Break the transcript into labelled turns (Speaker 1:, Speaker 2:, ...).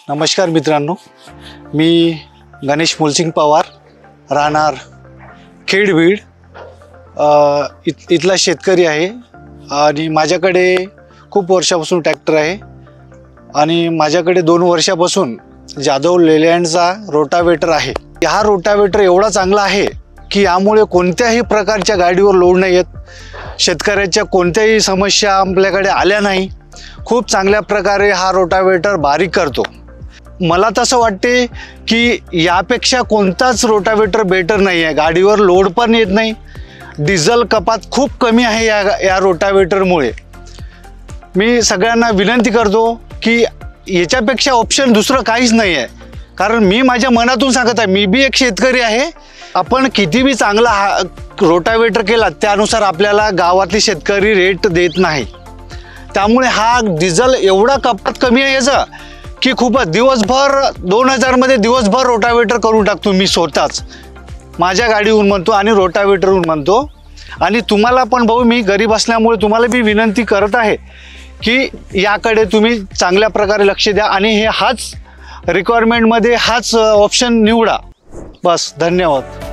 Speaker 1: नमस्कार मित्रांनो, मी गणेश मुलसिंग पवार, राहणार खेड बीड, इथला शेतकरी आहे आणि माझ्याकडे खूप वर्षापासून ट्रॅक्टर आहे आणि माझ्याकडे 2 वर्षापासून जाधव लेलँडचा रोटावेटर आहे। हा रोटावेटर एवढा चांगला आहे की यामुळे कोणत्याही प्रकारच्या गाडीवर लोड नाही येत, शेतकऱ्याच्या कोणत्याही समस्या आपल्याकडे आल्या नाही। खूप चांगल्या प्रकारे हा रोटावेटर बारीक करतो। मला तसं वाटते की यापेक्षा कोणताच रोटावेटर बेटर नाही आहे। गाडीवर लोड पण येत नाही, डिझेल कपात खूप कमी आहे या रोटावेटरमुळे। मी सगळ्यांना विनंती करतो की याच्यापेक्षा ऑप्शन दुसरं काहीच नाही आहे, कारण मी माझ्या मनातून सांगत आहे। मी बी एक शेतकरी आहे। आपण किती बी चांगला रोटावेटर केला त्यानुसार आपल्याला गावातले शेतकरी रेट देत नाही। त्यामुळे हा डिझेल एवढा कपात कमी आहे याचा की खूपच दिवसभर 2000 मध्ये दिवसभर रोटावेटर करून टाकतो मी स्वतःच, माझ्या गाडीहून म्हणतो आणि रोटावेटरहून म्हणतो। आणि तुम्हाला पण भाऊ, मी गरीब असल्यामुळे तुम्हाला बी विनंती करत आहे की याकडे तुम्ही चांगल्या प्रकारे लक्ष द्या आणि हाच रिक्वायरमेंटमध्ये हाच ऑप्शन निवडा। बस, धन्यवाद।